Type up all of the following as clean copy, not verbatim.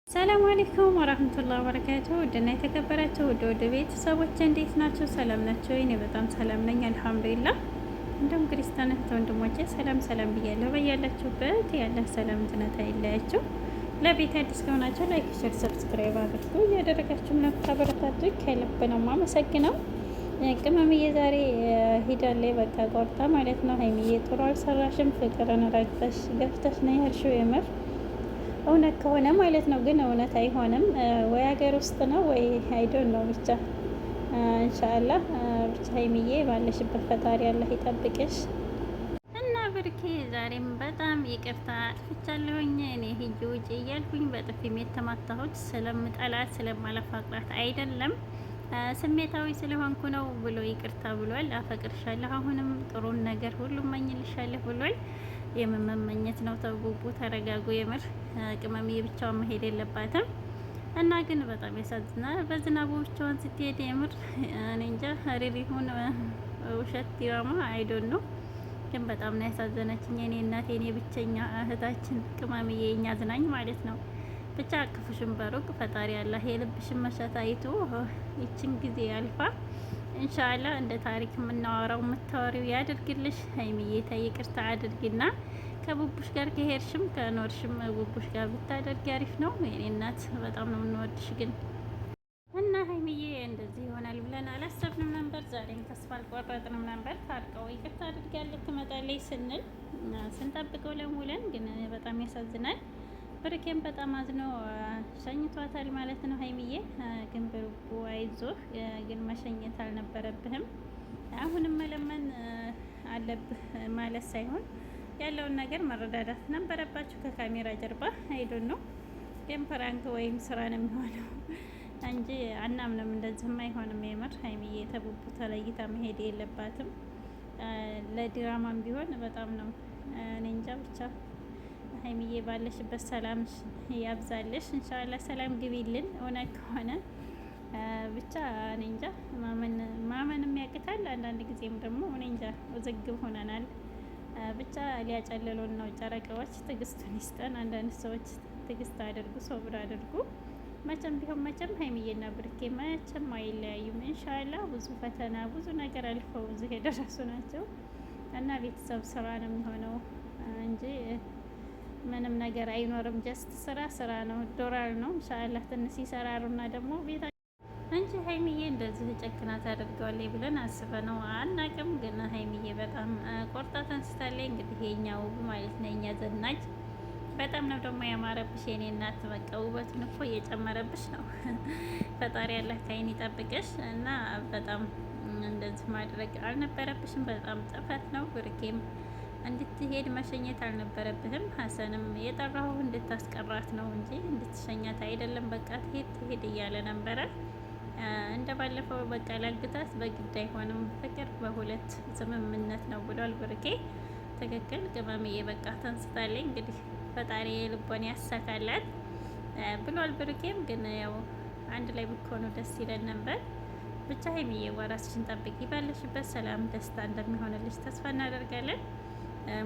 ሰላም አለይኩም ወራህመቱላሂ ወበረካቱሁ። ውድና የተከበራችሁ ውድ ቤተሰቦች እንዴት ናቸው? ሰላም ናቸው? እኔ በጣም ሰላም ነኝ አልሐምዱሊላህ። እንደውም ክርስቲያን እህት ወንድሞቼ ሰላም ሰላም ብያለሁ። በያላችሁበት ያለ ሰላም ዝነት አይለያችሁ። ለቤት አዲስ ከሆናችሁ ላይክ፣ ሼር፣ ሰብስክራይብ አድርጉ። እያደረጋችሁም ለምታበረታቱኝ ከልብ ነው የማመሰግነው። ቅመምዬ ዛሬ ሂዳለች በቃ ቆርጣ ማለት ነው። ሀይሚዬ ጥሩ አልሰራሽም፣ ፍቅርን ረግጠሽ ገፍተሽ ነው ያልሽው የምር እውነት ከሆነ ማለት ነው። ግን እውነት አይሆንም ወይ ሀገር ውስጥ ነው ወይ አይዶን ነው ብቻ ኢንሻአላህ። ብቻ ሀይሚዬ ባለሽበት ፈጣሪ አላህ ይጠብቅሽ እና ብርኬ ዛሬም በጣም ይቅርታ አጥፍቻለሁኝ። እኔ ሂጂ ውጪ እያልኩኝ በጥፊም የተማታሁት ስለምጠላት ስለማለፋቅራት አይደለም ስሜታዊ ስለሆንኩ ነው ብሎ ይቅርታ ብሏል። አፈቅርሻለሁ፣ አሁንም ጥሩን ነገር ሁሉ እመኝልሻለሁ ብሏል። የመመኘት ነው። ተጉቡ ተረጋጉ። የምር ቅመምዬ ብቻዋን መሄድ የለባትም እና ግን በጣም ያሳዝናል። በዝናቡ ብቻዋን ስትሄድ የምር እኔ እንጃ ሪል ይሁን ውሸት ዲራማ አይዶን ነው። ግን በጣም ነው ያሳዘነችኝ። የኔ እናት የኔ ብቸኛ እህታችን ቅመምዬ የኛ ዝናኝ ማለት ነው። ብቻ ክፉሽን በሩቅ ፈጣሪ አላህ የልብሽን መሻት አይቶ ይችን ጊዜ አልፋ ኢንሻአላህ እንደ ታሪክ የምናወራው የምታወሪው ያድርግልሽ። ሀይሚዬ ተይ ይቅርታ አድርጊና ከቡቡሽ ጋር ከሄድሽም ከኖርሽም ቡቡሽ ጋር ብታደርጊ አሪፍ ነው። የኔ እናት በጣም ነው የምንወድሽ ግን እና ሀይሚዬ እንደዚህ ይሆናል ብለን አላሰብንም ነበር። ዛሬም ተስፋ አልቆረጥንም ነበር። ታርቀው ይቅርታ አድርጋለች ትመጣለች ስንል ስንጠብቀው ለሙለን ግን በጣም ያሳዝናል። ብርኬም በጣም አዝኖ ሸኝቷታል ማለት ነው። ሀይሚዬ ግን ብርቁ አይዞህ፣ ግን መሸኘት አልነበረብህም። አሁንም መለመን አለብህ ማለት ሳይሆን ያለውን ነገር መረዳዳት ነበረባችሁ ከካሜራ ጀርባ። አይዶን ነው ግን ፕራንክ ወይም ስራ ነው የሚሆነው እንጂ አናምንም። እንደዚህም አይሆንም። የምር ሀይሚዬ ተቡቡ ተለይታ መሄድ የለባትም። ለድራማም ቢሆን በጣም ነው እኔ እንጃ ብቻ ሀይሚዬ ባለሽበት ሰላም ያብዛልሽ። ኢንሻአላህ ሰላም ግቢልን። እውነት ከሆነ ብቻ እኔ እንጃ ማመንም ያቅታል። አንዳንድ ጊዜም ደግሞ እኔ እንጃ ውዝግብ ሆነናል። ብቻ ሊያጨልሉን ነው ጨረቃዎች። ትዕግስቱን ይስጠን። አንዳንድ ሰዎች ትዕግስት አድርጉ፣ ሶብር አድርጉ። መቼም ቢሆን መቼም ሀይሚዬና ብርኬ መቼም አይለያዩም። ኢንሻአላህ ብዙ ፈተና ብዙ ነገር አልፈው እዚህ የደረሱ ናቸው እና ቤተሰብ ስራ ነው የሚሆነው እንጂ ምንም ነገር አይኖርም። ጀስት ስራ ነው፣ ዶላር ነው። ኢንሻአላህ ትንሽ ይሰራሩና ደግሞ ቤታ እንጂ ሀይሚዬ እንደዚህ ጨክና ታደርገዋለች ብለን አስበነው አናቅም። ግን ሀይሚዬ በጣም ቆርጣ ተንስታለች። እንግዲህ የኛ ውብ ማለት ነው የኛ ዘናጭ በጣም ነው ደግሞ ያማረብሽ የኔ እናት። በቃ ውበቱን እኮ እየጨመረብሽ ነው። ፈጣሪ ያላህ ከአይን ይጠብቅሽ እና በጣም እንደዚህ ማድረግ አልነበረብሽም። በጣም ጥፋት ነው። ብርኬም እንድትሄድ መሸኘት አልነበረብህም። ሀሰንም የጠራሁ እንድታስቀራት ነው እንጂ እንድትሸኛት አይደለም። በቃ ትሄድ እያለ ነበረ። እንደ ባለፈው በቃ ላግታት በግድ አይሆንም፣ ፍቅር በሁለት ስምምነት ነው ብሏል ብርኬ። ትክክል ቅመምዬ በቃ ተንስታለኝ። እንግዲህ ፈጣሪ የልቦን ያሳካላት ብሏል ብርኬም። ግን ያው አንድ ላይ ብትሆኑ ደስ ይለን ነበር። ብቻ ሀይሚዬ ራስሽን ጠብቂ። ባለሽበት ሰላም ደስታ እንደሚሆንልሽ ተስፋ እናደርጋለን።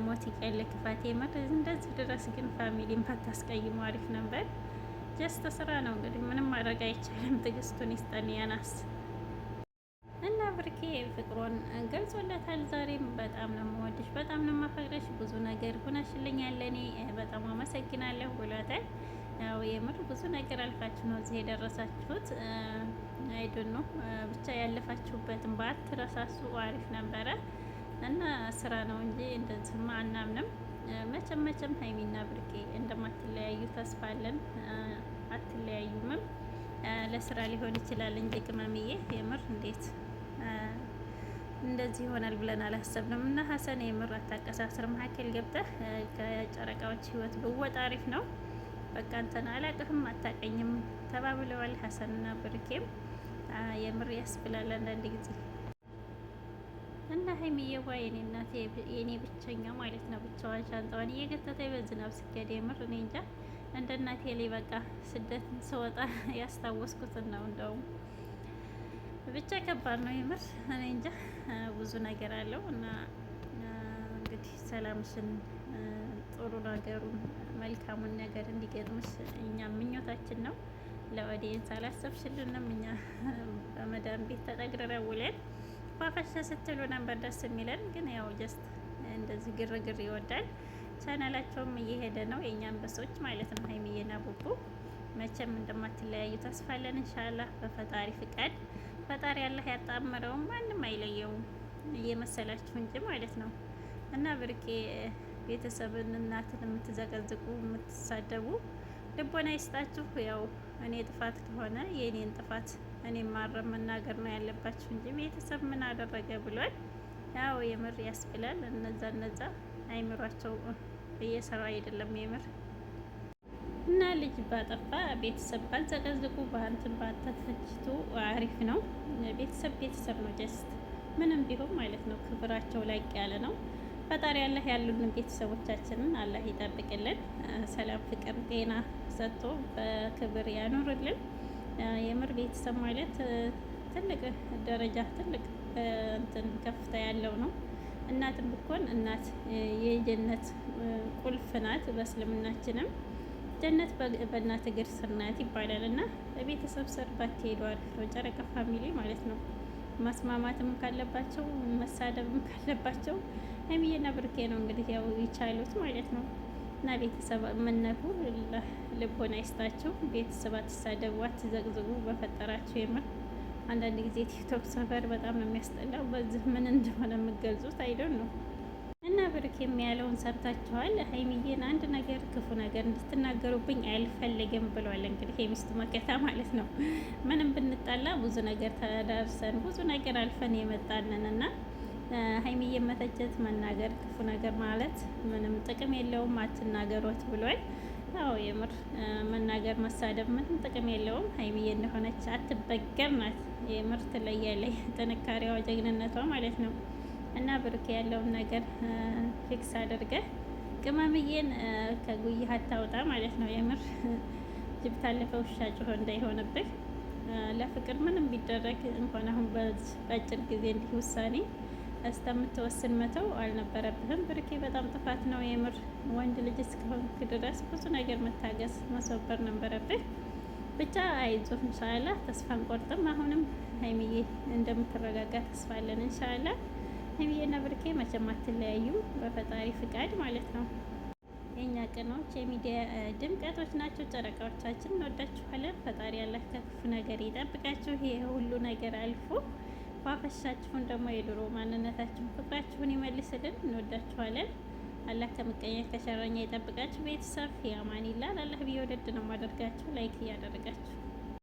ሞት ይቀል ክፋት የምር እንደዚህ ድረስ ግን ፋሚሊን ባታስቀይሙ አሪፍ ነበር። ጀስት ስራ ነው እንግዲህ ምንም ማድረግ አይቻልም። ትዕግስቱን ይስጠን ያናስ እና ብርኬ ፍቅሮን ገልጾለታል። ዛሬም በጣም ነው የምወድሽ፣ በጣም ነው የማፈቅረሽ፣ ብዙ ነገር ሆነሽልኛል፣ እኔ በጣም አመሰግናለሁ ብሏታል። ያው የምር ብዙ ነገር አልፋችሁ ነው እዚህ የደረሳችሁት። አይዶን ነው ብቻ ያለፋችሁበትን ባትረሳሱ አሪፍ ነበረ። እና ስራ ነው እንጂ እንደዚህማ አናምንም። መቼም ሀይሚና ብርቄ እንደማትለያዩ ተስፋ አለን። አትለያዩምም። ለስራ ሊሆን ይችላል እንጂ ቅመምዬ የምር እንዴት እንደዚህ ይሆናል ብለን አላሰብንም። እና ሀሰን የምር አታቀሳስር፣ መሀከል ገብተህ ከጨረቃዎች ህይወት ብወጣ አሪፍ ነው። በቃ እንትን አላቅህም አታቀኝም ተባብለዋል ሀሰንና ብርኬም። የምር ያስብላል አንዳንድ ጊዜ እና ሀይሚዬዋ የኔ እናት የኔ ብቸኛ ማለት ነው። ብቻዋን ሻንጣዋን እየገተተኝ በዝናብ ስኬድ የምር እኔ እንጃ እንደ እናቴ ላይ በቃ ስደት ስወጣ ያስታወስኩትን ነው። እንደውም ብቻ ከባድ ነው የምር እኔ እንጃ ብዙ ነገር አለው እና እንግዲህ ሰላምሽን ጥሩ ነገሩን መልካሙን ነገር እንዲገጥምሽ እኛም ምኞታችን ነው። ለኦዲየንስ አላሰብሽልንም። እኛ በመዳን ቤት ተጠግረን ውለን ፏፈሻ ስትሉ ነበር ደስ የሚለን። ግን ያው ጀስት እንደዚህ ግርግር ይወዳል። ቻናላቸውም እየሄደ ነው የእኛ አንበሶች ማለት ነው። ሀይሚዬና ቡቡ መቼም እንደማትለያዩ ተስፋለን ኢንሻአላህ በፈጣሪ ፍቃድ። ፈጣሪ ያላህ ያጣመረውም ማንም አይለየውም እየመሰላችሁ እንጂ ማለት ነው። እና ብርቄ ቤተሰብን እናትን የምትዘቀዝቁ የምትሳደቡ ልቦና ይስጣችሁ። ያው እኔ ጥፋት ከሆነ የእኔን ጥፋት እኔ ማረም መናገር ነው ያለባችሁ እንጂ ቤተሰብ ምን አደረገ ብሏል። ያው የምር ያስብላል። እነዛ አይምሯቸው እየሰራ አይደለም የምር። እና ልጅ ባጠፋ ቤተሰብ ባልዘቀዝቁ በአንትን ባተተችቱ አሪፍ ነው። ቤተሰብ ነው ጀስት ምንም ቢሆን ማለት ነው። ክብራቸው ላቅ ያለ ነው። ፈጣሪ አላህ ያሉንን ቤተሰቦቻችንን አላህ ይጠብቅልን። ሰላም፣ ፍቅር፣ ጤና ሰጥቶ በክብር ያኑርልን። የምር ቤተሰብ ማለት ትልቅ ደረጃ ትልቅ እንትን ከፍታ ያለው ነው። እናትም ብኮን እናት የጀነት ቁልፍ ናት። በእስልምናችንም ጀነት በእናት እግር ስር ናት ይባላል እና በቤተሰብ ስር ባትሄዱ አሪፍ ነው። ጨረቃ ፋሚሊ ማለት ነው። ማስማማትም ካለባቸው መሳደብም ካለባቸው ሀይሚዬና ብሩኬ ነው እንግዲህ ያው ይቻሉት ማለት ነው። እና ቤተሰብ የምነኩ ልቦና ይስጣችሁ። ቤተሰብ አትሳደቡ፣ አትዘቅዝቁ በፈጠራችሁ። የምር አንዳንድ ጊዜ ቲክቶክ ሰፈር በጣም ነው የሚያስጠላው። በዚህ ምን እንደሆነ የምገልጹት አይዶን ነው። እና ብሩኬ የሚያለውን ሰምታችኋል። ሀይሚዬን አንድ ነገር ክፉ ነገር እንድትናገሩብኝ አልፈልግም ብሏል። እንግዲህ የሚስቱ መከታ ማለት ነው። ምንም ብንጣላ ብዙ ነገር ተዳርሰን ብዙ ነገር አልፈን የመጣንን እና ሀይሚዬ መተቸት፣ መናገር፣ ክፉ ነገር ማለት ምንም ጥቅም የለውም። አትናገሯት ብሏል። ያው የምር መናገር መሳደብ ምንም ጥቅም የለውም። ሀይሚዬ እንደሆነች አትበገር ናት። የምር ትለያለች። ጥንካሬዋ ጀግንነቷ ማለት ነው። እና ብሩኬ ያለውን ነገር ፊክስ አድርገ ቅመምዬን ከጉያ አታውጣ ማለት ነው። የምር ጅብ ታለፈ ውሻ ጮኸ እንዳይሆንብህ። ለፍቅር ምንም ቢደረግ እንኳን አሁን በአጭር ጊዜ እንዲህ ውሳኔ እስከምትወስን መተው አልነበረብህም። ብሩኬ በጣም ጥፋት ነው የምር። ወንድ ልጅ እስከሆንክ ድረስ ብዙ ነገር መታገስ መስወበር ነበረብህ። ብቻ አይዞህ ኢንሻአላህ፣ ተስፋ አንቆርጥም። አሁንም ሀይሚዬ እንደምትረጋጋ ተስፋ አለን ኢንሻአላህ። ሀይሚዬና ብሩኬ መቼም አትለያዩ በፈጣሪ ፍቃድ ማለት ነው። የኛ ቅኖች የሚዲያ ድምቀቶች ናቸው። ጨረቃዎቻችን እንወዳችኋለን። ፈጣሪ ያላህ ከክፉ ነገር ይጠብቃችሁ። ይሄ ሁሉ ነገር አልፎ ዋፈሻችሁን ደግሞ የድሮ ማንነታችሁን ፍቅራችሁን ይመልስልን። እንወዳችኋለን። አላህ ከምቀኛ ከሸረኛ ይጠብቃችሁ። ቤተሰብ ያማን ይላል። አላህ ቢወደድ ነው ማደርጋችሁ። ላይክ እያደረጋችሁ